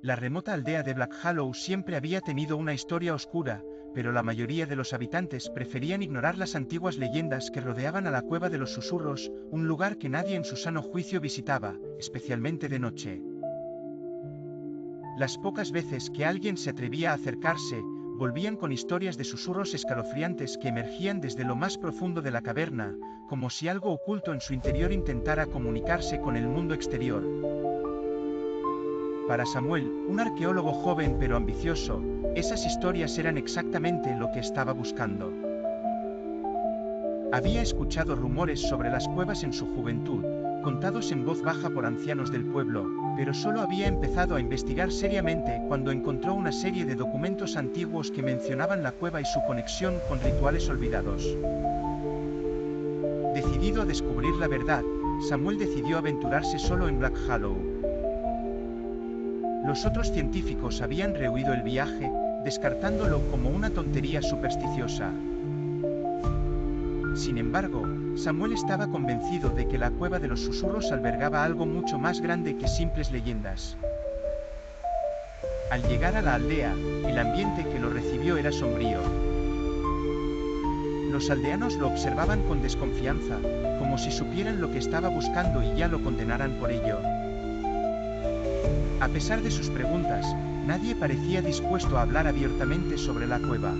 La remota aldea de Black Hollow siempre había tenido una historia oscura, pero la mayoría de los habitantes preferían ignorar las antiguas leyendas que rodeaban a la Cueva de los Susurros, un lugar que nadie en su sano juicio visitaba, especialmente de noche. Las pocas veces que alguien se atrevía a acercarse, volvían con historias de susurros escalofriantes que emergían desde lo más profundo de la caverna, como si algo oculto en su interior intentara comunicarse con el mundo exterior. Para Samuel, un arqueólogo joven pero ambicioso, esas historias eran exactamente lo que estaba buscando. Había escuchado rumores sobre las cuevas en su juventud, contados en voz baja por ancianos del pueblo, pero solo había empezado a investigar seriamente cuando encontró una serie de documentos antiguos que mencionaban la cueva y su conexión con rituales olvidados. Decidido a descubrir la verdad, Samuel decidió aventurarse solo en Black Hollow. Los otros científicos habían rehuido el viaje, descartándolo como una tontería supersticiosa. Sin embargo, Samuel estaba convencido de que la Cueva de los Susurros albergaba algo mucho más grande que simples leyendas. Al llegar a la aldea, el ambiente que lo recibió era sombrío. Los aldeanos lo observaban con desconfianza, como si supieran lo que estaba buscando y ya lo condenaran por ello. A pesar de sus preguntas, nadie parecía dispuesto a hablar abiertamente sobre la cueva.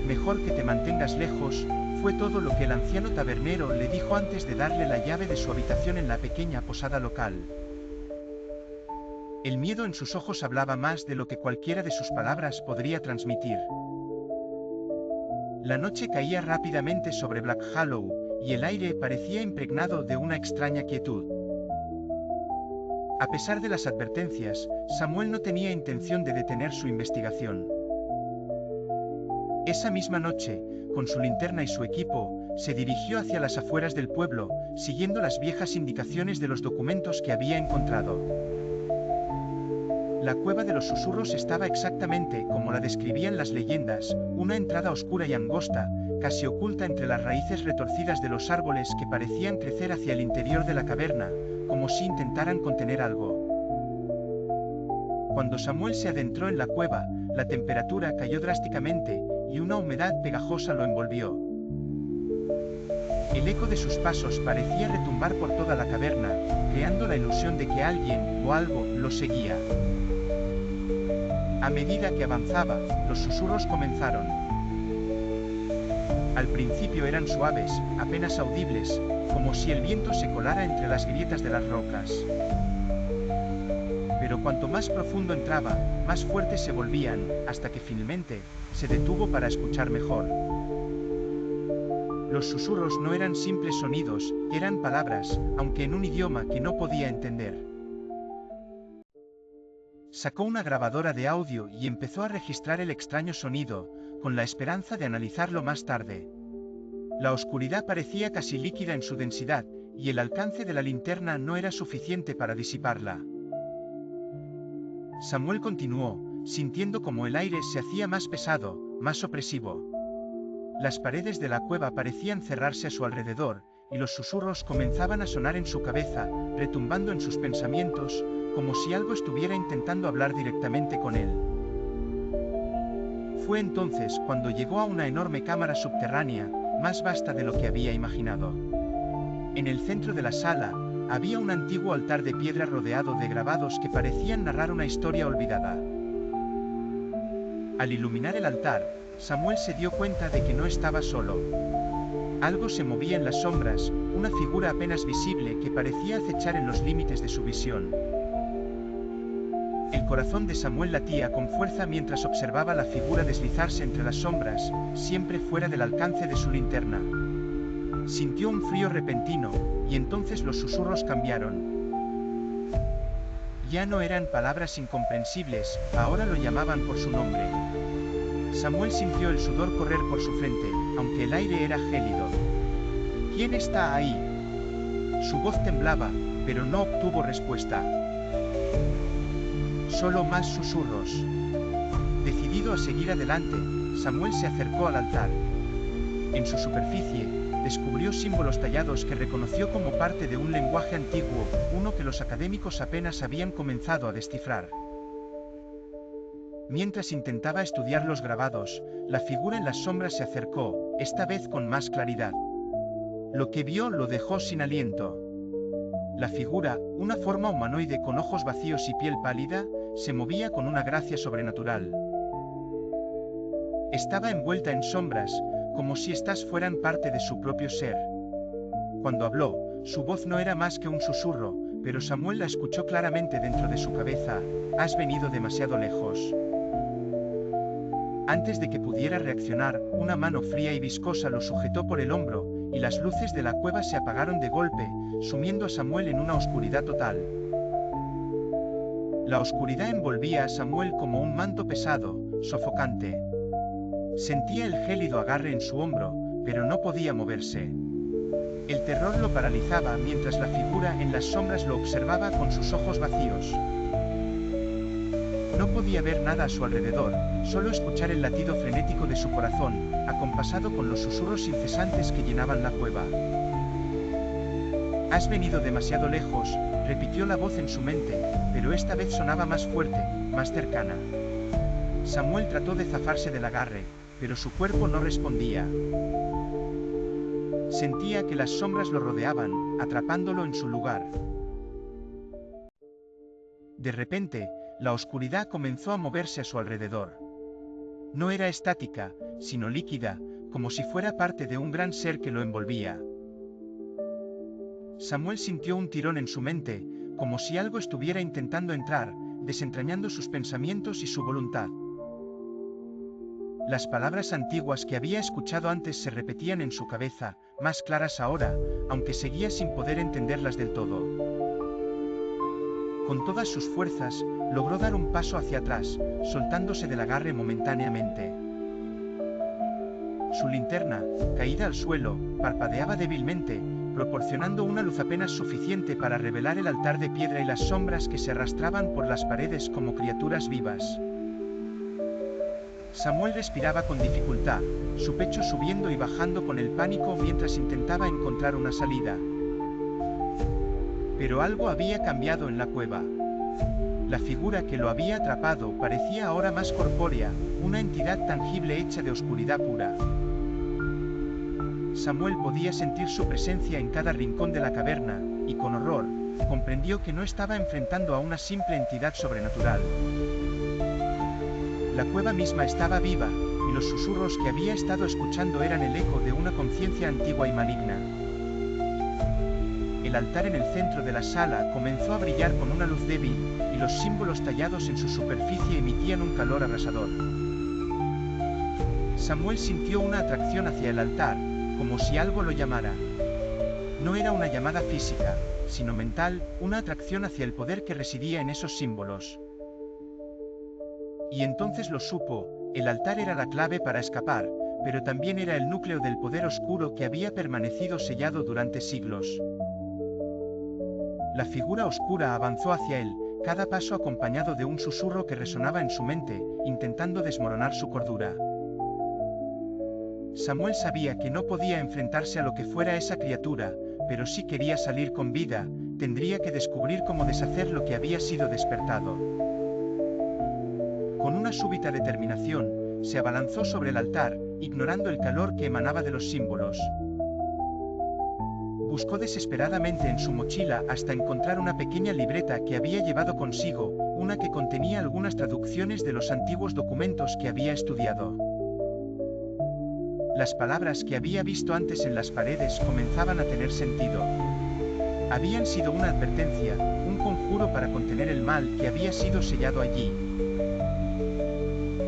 Mejor que te mantengas lejos, fue todo lo que el anciano tabernero le dijo antes de darle la llave de su habitación en la pequeña posada local. El miedo en sus ojos hablaba más de lo que cualquiera de sus palabras podría transmitir. La noche caía rápidamente sobre Black Hollow, y el aire parecía impregnado de una extraña quietud. A pesar de las advertencias, Samuel no tenía intención de detener su investigación. Esa misma noche, con su linterna y su equipo, se dirigió hacia las afueras del pueblo, siguiendo las viejas indicaciones de los documentos que había encontrado. La Cueva de los Susurros estaba exactamente como la describían las leyendas, una entrada oscura y angosta, casi oculta entre las raíces retorcidas de los árboles que parecían crecer hacia el interior de la caverna, como si intentaran contener algo. Cuando Samuel se adentró en la cueva, la temperatura cayó drásticamente, y una humedad pegajosa lo envolvió. El eco de sus pasos parecía retumbar por toda la caverna, creando la ilusión de que alguien o algo lo seguía. A medida que avanzaba, los susurros comenzaron. Al principio eran suaves, apenas audibles, como si el viento se colara entre las grietas de las rocas. Pero cuanto más profundo entraba, más fuertes se volvían, hasta que finalmente, se detuvo para escuchar mejor. Los susurros no eran simples sonidos, eran palabras, aunque en un idioma que no podía entender. Sacó una grabadora de audio y empezó a registrar el extraño sonido, con la esperanza de analizarlo más tarde. La oscuridad parecía casi líquida en su densidad, y el alcance de la linterna no era suficiente para disiparla. Samuel continuó, sintiendo como el aire se hacía más pesado, más opresivo. Las paredes de la cueva parecían cerrarse a su alrededor, y los susurros comenzaban a sonar en su cabeza, retumbando en sus pensamientos, como si algo estuviera intentando hablar directamente con él. Fue entonces cuando llegó a una enorme cámara subterránea, más vasta de lo que había imaginado. En el centro de la sala, había un antiguo altar de piedra rodeado de grabados que parecían narrar una historia olvidada. Al iluminar el altar, Samuel se dio cuenta de que no estaba solo. Algo se movía en las sombras, una figura apenas visible que parecía acechar en los límites de su visión. El corazón de Samuel latía con fuerza mientras observaba la figura deslizarse entre las sombras, siempre fuera del alcance de su linterna. Sintió un frío repentino, y entonces los susurros cambiaron. Ya no eran palabras incomprensibles, ahora lo llamaban por su nombre. Samuel sintió el sudor correr por su frente, aunque el aire era gélido. ¿Quién está ahí? Su voz temblaba, pero no obtuvo respuesta. Solo más susurros. Decidido a seguir adelante, Samuel se acercó al altar. En su superficie, descubrió símbolos tallados que reconoció como parte de un lenguaje antiguo, uno que los académicos apenas habían comenzado a descifrar. Mientras intentaba estudiar los grabados, la figura en las sombras se acercó, esta vez con más claridad. Lo que vio lo dejó sin aliento. La figura, una forma humanoide con ojos vacíos y piel pálida, se movía con una gracia sobrenatural. Estaba envuelta en sombras, como si éstas fueran parte de su propio ser. Cuando habló, su voz no era más que un susurro, pero Samuel la escuchó claramente dentro de su cabeza: has venido demasiado lejos. Antes de que pudiera reaccionar, una mano fría y viscosa lo sujetó por el hombro, y las luces de la cueva se apagaron de golpe, sumiendo a Samuel en una oscuridad total. La oscuridad envolvía a Samuel como un manto pesado, sofocante. Sentía el gélido agarre en su hombro, pero no podía moverse. El terror lo paralizaba mientras la figura en las sombras lo observaba con sus ojos vacíos. No podía ver nada a su alrededor, solo escuchar el latido frenético de su corazón, acompasado con los susurros incesantes que llenaban la cueva. Has venido demasiado lejos, repitió la voz en su mente, pero esta vez sonaba más fuerte, más cercana. Samuel trató de zafarse del agarre, pero su cuerpo no respondía. Sentía que las sombras lo rodeaban, atrapándolo en su lugar. De repente, la oscuridad comenzó a moverse a su alrededor. No era estática, sino líquida, como si fuera parte de un gran ser que lo envolvía. Samuel sintió un tirón en su mente, como si algo estuviera intentando entrar, desentrañando sus pensamientos y su voluntad. Las palabras antiguas que había escuchado antes se repetían en su cabeza, más claras ahora, aunque seguía sin poder entenderlas del todo. Con todas sus fuerzas, logró dar un paso hacia atrás, soltándose del agarre momentáneamente. Su linterna, caída al suelo, parpadeaba débilmente, proporcionando una luz apenas suficiente para revelar el altar de piedra y las sombras que se arrastraban por las paredes como criaturas vivas. Samuel respiraba con dificultad, su pecho subiendo y bajando con el pánico mientras intentaba encontrar una salida. Pero algo había cambiado en la cueva. La figura que lo había atrapado parecía ahora más corpórea, una entidad tangible hecha de oscuridad pura. Samuel podía sentir su presencia en cada rincón de la caverna, y con horror, comprendió que no estaba enfrentando a una simple entidad sobrenatural. La cueva misma estaba viva, y los susurros que había estado escuchando eran el eco de una conciencia antigua y maligna. El altar en el centro de la sala comenzó a brillar con una luz débil, y los símbolos tallados en su superficie emitían un calor abrasador. Samuel sintió una atracción hacia el altar, como si algo lo llamara. No era una llamada física, sino mental, una atracción hacia el poder que residía en esos símbolos. Y entonces lo supo, el altar era la clave para escapar, pero también era el núcleo del poder oscuro que había permanecido sellado durante siglos. La figura oscura avanzó hacia él, cada paso acompañado de un susurro que resonaba en su mente, intentando desmoronar su cordura. Samuel sabía que no podía enfrentarse a lo que fuera esa criatura, pero si quería salir con vida, tendría que descubrir cómo deshacer lo que había sido despertado. Con una súbita determinación, se abalanzó sobre el altar, ignorando el calor que emanaba de los símbolos. Buscó desesperadamente en su mochila hasta encontrar una pequeña libreta que había llevado consigo, una que contenía algunas traducciones de los antiguos documentos que había estudiado. Las palabras que había visto antes en las paredes comenzaban a tener sentido. Habían sido una advertencia, un conjuro para contener el mal que había sido sellado allí.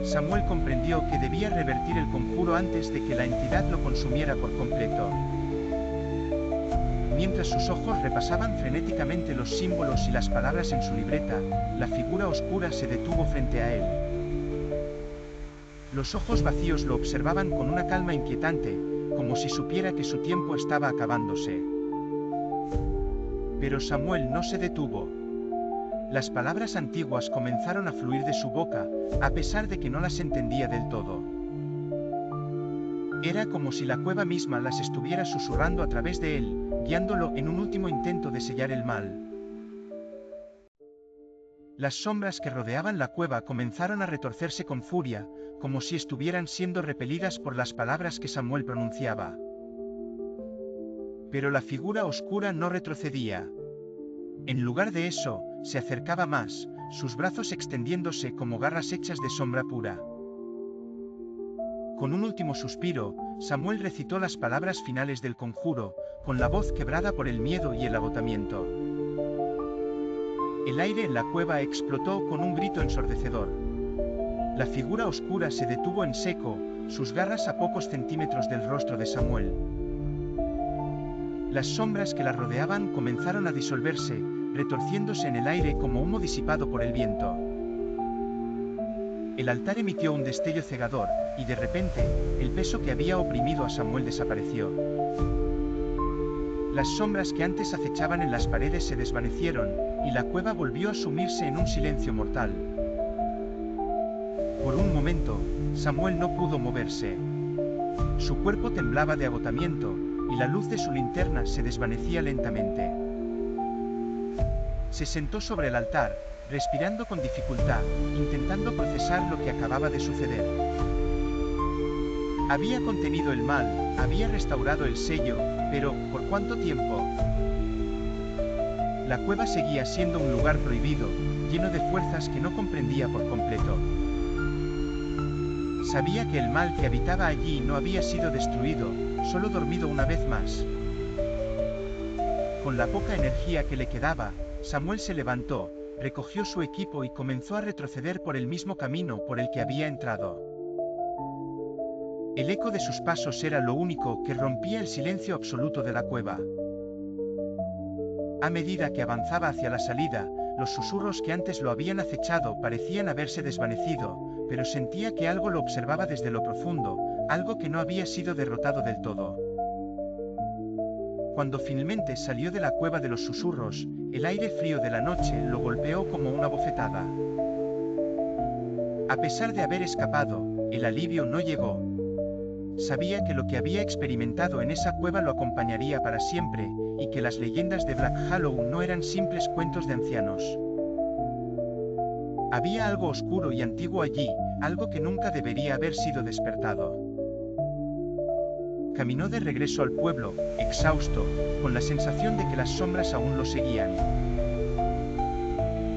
Samuel comprendió que debía revertir el conjuro antes de que la entidad lo consumiera por completo. Mientras sus ojos repasaban frenéticamente los símbolos y las palabras en su libreta, la figura oscura se detuvo frente a él. Los ojos vacíos lo observaban con una calma inquietante, como si supiera que su tiempo estaba acabándose. Pero Samuel no se detuvo. Las palabras antiguas comenzaron a fluir de su boca, a pesar de que no las entendía del todo. Era como si la cueva misma las estuviera susurrando a través de él, guiándolo en un último intento de sellar el mal. Las sombras que rodeaban la cueva comenzaron a retorcerse con furia, como si estuvieran siendo repelidas por las palabras que Samuel pronunciaba. Pero la figura oscura no retrocedía. En lugar de eso, se acercaba más, sus brazos extendiéndose como garras hechas de sombra pura. Con un último suspiro, Samuel recitó las palabras finales del conjuro, con la voz quebrada por el miedo y el agotamiento. El aire en la cueva explotó con un grito ensordecedor. La figura oscura se detuvo en seco, sus garras a pocos centímetros del rostro de Samuel. Las sombras que la rodeaban comenzaron a disolverse, retorciéndose en el aire como humo disipado por el viento. El altar emitió un destello cegador, y de repente, el peso que había oprimido a Samuel desapareció. Las sombras que antes acechaban en las paredes se desvanecieron, y la cueva volvió a sumirse en un silencio mortal. Por un momento, Samuel no pudo moverse. Su cuerpo temblaba de agotamiento, y la luz de su linterna se desvanecía lentamente. Se sentó sobre el altar, respirando con dificultad, intentando procesar lo que acababa de suceder. Había contenido el mal, había restaurado el sello, pero ¿por cuánto tiempo? La cueva seguía siendo un lugar prohibido, lleno de fuerzas que no comprendía por completo. Sabía que el mal que habitaba allí no había sido destruido, solo dormido una vez más. Con la poca energía que le quedaba, Samuel se levantó, recogió su equipo y comenzó a retroceder por el mismo camino por el que había entrado. El eco de sus pasos era lo único que rompía el silencio absoluto de la cueva. A medida que avanzaba hacia la salida, los susurros que antes lo habían acechado parecían haberse desvanecido, pero sentía que algo lo observaba desde lo profundo, algo que no había sido derrotado del todo. Cuando finalmente salió de la cueva de los susurros, el aire frío de la noche lo golpeó como una bofetada. A pesar de haber escapado, el alivio no llegó. Sabía que lo que había experimentado en esa cueva lo acompañaría para siempre, y que las leyendas de Black Hollow no eran simples cuentos de ancianos. Había algo oscuro y antiguo allí, algo que nunca debería haber sido despertado. Caminó de regreso al pueblo, exhausto, con la sensación de que las sombras aún lo seguían.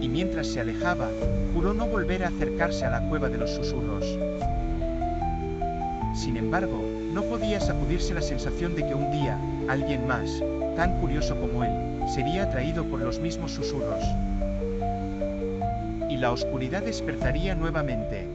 Y mientras se alejaba, juró no volver a acercarse a la cueva de los susurros. Sin embargo, no podía sacudirse la sensación de que un día, alguien más, tan curioso como él, sería atraído por los mismos susurros. Y la oscuridad despertaría nuevamente.